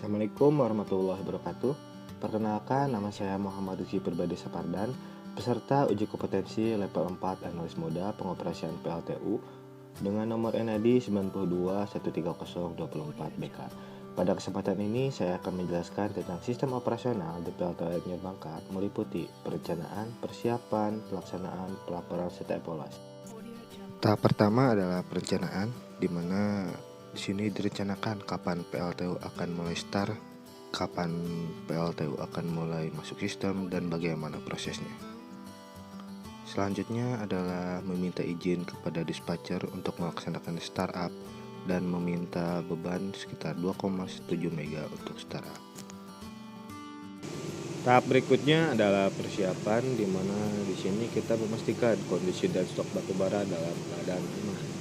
Assalamualaikum warahmatullahi wabarakatuh. Perkenalkan, nama saya Muhammad Rizky Pribadi Sapardan, peserta uji kompetensi level 4 analis muda pengoperasian PLTU dengan nomor NID 92130244BK. Pada kesempatan ini, saya akan menjelaskan tentang sistem operasional di PLTU Nyer Bangka meliputi perencanaan, persiapan, pelaksanaan, pelaporan, serta evaluasi. Tahap pertama adalah perencanaan, di mana di sini direncanakan kapan PLTU akan mulai start, kapan PLTU akan mulai masuk sistem, dan bagaimana prosesnya. Selanjutnya adalah meminta izin kepada dispatcher untuk melaksanakan startup dan meminta beban sekitar 2,7 mega untuk startup. Tahap berikutnya adalah persiapan, di mana di sini kita memastikan kondisi dan stok batubara dalam keadaan aman.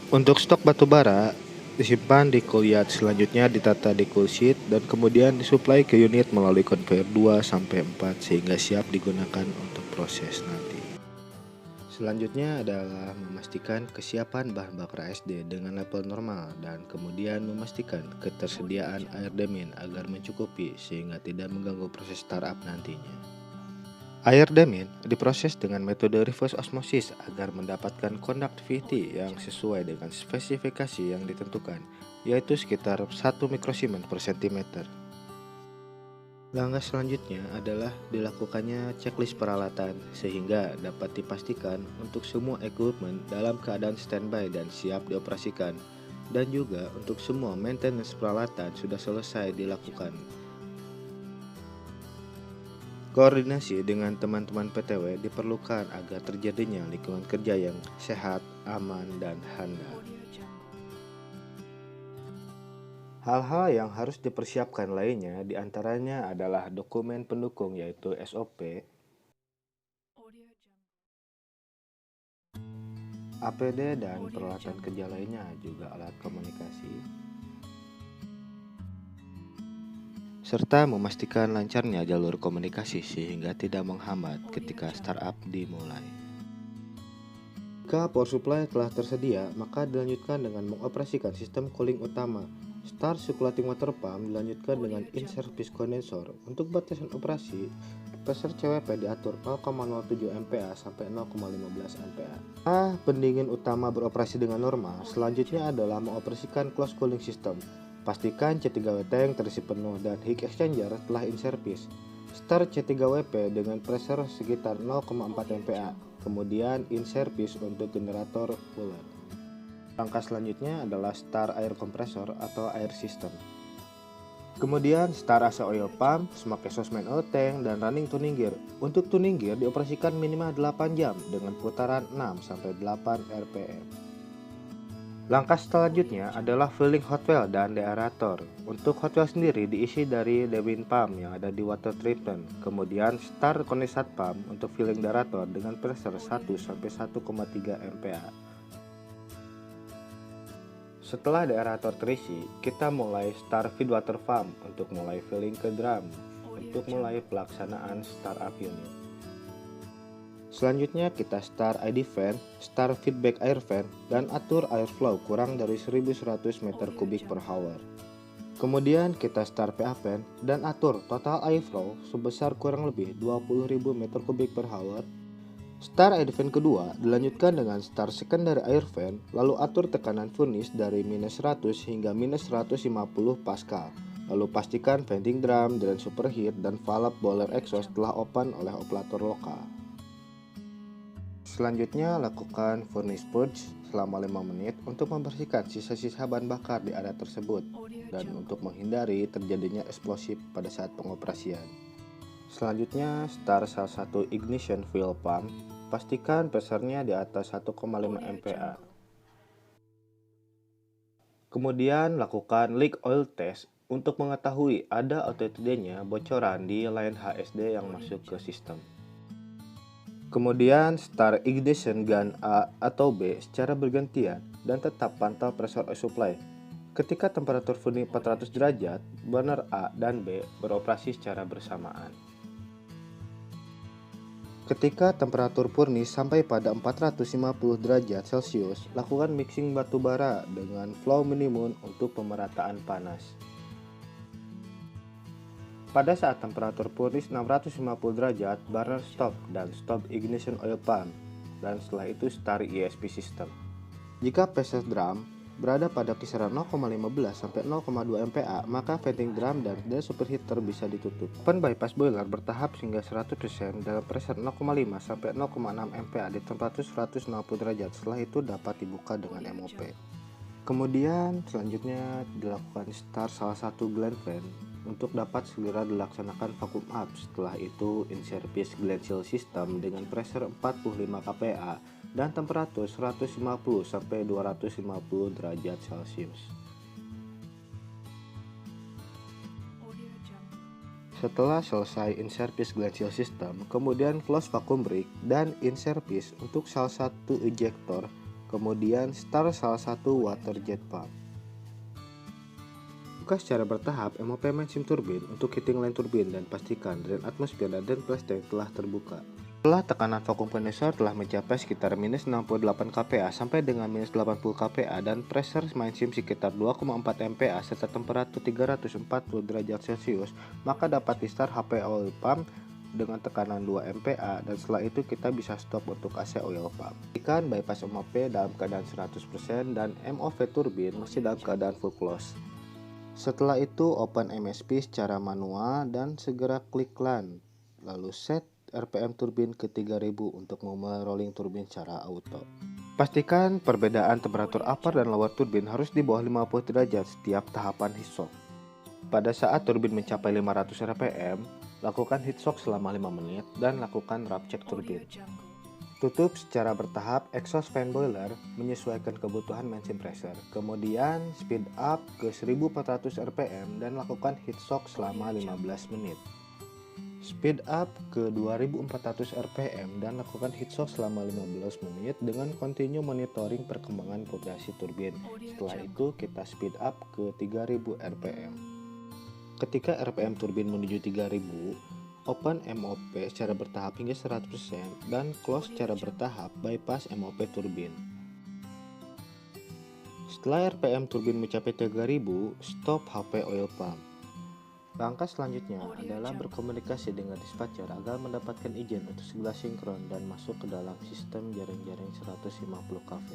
Untuk stok batubara disimpan di cool yard, selanjutnya ditata di cool sheet dan kemudian disuplai ke unit melalui konveyor 2 sampai 4 sehingga siap digunakan untuk proses nanti. Selanjutnya adalah memastikan kesiapan bahan bakar ASD dengan level normal dan kemudian memastikan ketersediaan air demin agar mencukupi sehingga tidak mengganggu proses startup nantinya. Air demin diproses dengan metode reverse osmosis agar mendapatkan conductivity yang sesuai dengan spesifikasi yang ditentukan, yaitu sekitar 1 mikrosimen per sentimeter. Langkah selanjutnya adalah dilakukannya checklist peralatan sehingga dapat dipastikan untuk semua equipment dalam keadaan standby dan siap dioperasikan, dan juga untuk semua maintenance peralatan sudah selesai dilakukan. Koordinasi dengan teman-teman PTW diperlukan agar terjadinya lingkungan kerja yang sehat, aman, dan handal. Hal-hal yang harus dipersiapkan lainnya diantaranya adalah dokumen pendukung yaitu SOP, APD, dan peralatan kerja lainnya, juga alat komunikasi, serta memastikan lancarnya jalur komunikasi sehingga tidak menghambat ketika startup dimulai. Jika power supply telah tersedia, maka dilanjutkan dengan mengoperasikan sistem cooling utama. Start circulating water pump dilanjutkan dengan in-service condenser. Untuk batasan operasi, pressure CWP diatur 0,07 MPa sampai 0,15 MPa. Pendingin utama beroperasi dengan normal. Selanjutnya adalah mengoperasikan close cooling system. Pastikan C3W tank terisi penuh dan heat exchanger telah in-service. Start C3WP dengan pressure sekitar 0,4 MPa. Kemudian in-service untuk generator cooler. Langkah selanjutnya adalah start air kompresor atau air system. Kemudian start AC oil pump, smoke exhaust main oil tank, dan running tuning gear. Untuk tuning gear dioperasikan minimal 8 jam dengan putaran 6-8 RPM. Langkah selanjutnya adalah filling hot well dan deaerator. Untuk hot well sendiri diisi dari dewin pump yang ada di water treatment. Kemudian start kondensat pump untuk filling deaerator dengan pressure 1-1,3 MPa. Setelah deaerator terisi, kita mulai start feed water pump untuk mulai filling ke drum untuk mulai pelaksanaan startup unit. Selanjutnya kita start ID fan, start feedback air fan, dan atur air flow kurang dari 1100 meter kubik per hour. Kemudian kita start PA fan dan atur total air flow sebesar kurang lebih 20.000 meter kubik per hour. Start air fan kedua dilanjutkan dengan start secondary air fan, lalu atur tekanan furnace dari -100 hingga -150 pascal. Lalu pastikan venting drum, drain superheat, dan valve boiler exhaust telah open oleh operator lokal. Selanjutnya lakukan furnace purge selama 5 menit untuk membersihkan sisa-sisa bahan bakar di area tersebut dan untuk menghindari terjadinya eksplosif pada saat pengoperasian. Selanjutnya start salah satu ignition fuel pump, pastikan pressure-nya di atas 1,5 MPa. Kemudian lakukan leak oil test untuk mengetahui ada atau tidaknya bocoran di line HSD yang masuk ke sistem. Kemudian start ignition gun A atau B secara bergantian dan tetap pantau pressure oil supply. Ketika temperatur furnace 400 derajat, burner A dan B beroperasi secara bersamaan. Ketika temperatur furnace sampai pada 450 derajat Celcius, lakukan mixing batu bara dengan flow minimum untuk pemerataan panas. Pada saat temperatur puris 650 derajat, burner stop dan stop ignition oil pump, dan setelah itu start ESP system. Jika pressure drum berada pada kisaran 0,15 sampai 0,2 MPa, maka venting drum dan superheater bisa ditutup. Open bypass boiler bertahap hingga 100% dalam pressure 0,5 sampai 0,6 MPa di temperatur 160 derajat. Setelah itu dapat dibuka dengan MOP. Kemudian selanjutnya dilakukan start salah satu gland fan untuk dapat segera dilaksanakan vacuum up. Setelah itu in-service gland seal system dengan pressure 45 kPa dan temperatur 150 sampai 250 derajat Celcius. Setelah selesai in-service gland seal system, kemudian close vacuum break dan in-service untuk salah satu ejector, kemudian start salah satu water jet pump. Buka secara bertahap MOP main steam turbine untuk heating line turbine dan pastikan drain atmosfer dan drain flash tank telah terbuka. Setelah tekanan vacuum condenser telah mencapai sekitar minus 68 kPa sampai dengan minus 80 kPa dan pressure main steam sekitar 2,4 MPa serta temperatur 340 derajat Celcius, maka dapat di start HP oil pump dengan tekanan 2 MPa dan setelah itu kita bisa stop untuk AC oil pump. Ikan bypass MOP dalam keadaan 100% dan MOV turbine masih dalam keadaan full close. Setelah itu open MSP secara manual dan segera klik LAN, lalu set RPM turbin ke 3000 untuk memulai rolling turbin secara auto. Pastikan perbedaan temperatur upper dan lower turbin harus di bawah 50 derajat setiap tahapan heat shock. Pada saat turbin mencapai 500 RPM, lakukan heat shock selama 5 menit dan lakukan wrap check turbin. Tutup secara bertahap exhaust fan boiler menyesuaikan kebutuhan main steam pressure. Kemudian speed up ke 1400 rpm dan lakukan heat shock selama 15 menit. Speed up ke 2400 rpm dan lakukan heat shock selama 15 menit dengan continue monitoring perkembangan vibrasi turbin. Setelah itu kita speed up ke 3000 rpm. Ketika rpm turbin menuju 3000, open MOP secara bertahap hingga 100% dan close secara bertahap bypass MOP turbin. Setelah RPM turbin mencapai 3000, stop HP oil pump. Langkah selanjutnya adalah berkomunikasi dengan dispatcher agar mendapatkan izin untuk segera sinkron dan masuk ke dalam sistem jaring-jaring 150 kV.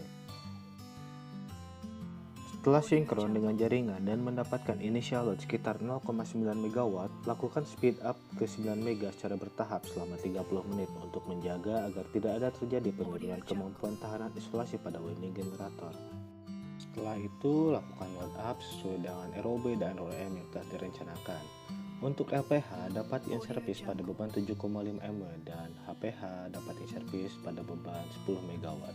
Setelah sinkron dengan jaringan dan mendapatkan initial load sekitar 0,9 MW, lakukan speed up ke 9 MB secara bertahap selama 30 menit untuk menjaga agar tidak ada terjadi penurunan kemampuan tahanan isolasi pada winding generator. Setelah itu, lakukan load up sesuai dengan ROB dan ROM yang telah direncanakan. Untuk LPH dapat in-service pada beban 7,5 mW dan HPH dapat in-service pada beban 10 MW.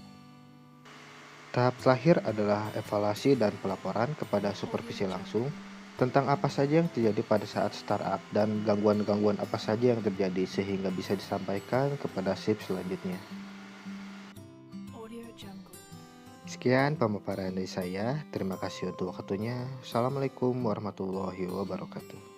Tahap terakhir adalah evaluasi dan pelaporan kepada supervisi langsung tentang apa saja yang terjadi pada saat startup dan gangguan-gangguan apa saja yang terjadi sehingga bisa disampaikan kepada shift selanjutnya. Sekian pemaparan dari saya. Terima kasih untuk waktunya. Assalamualaikum warahmatullahi wabarakatuh.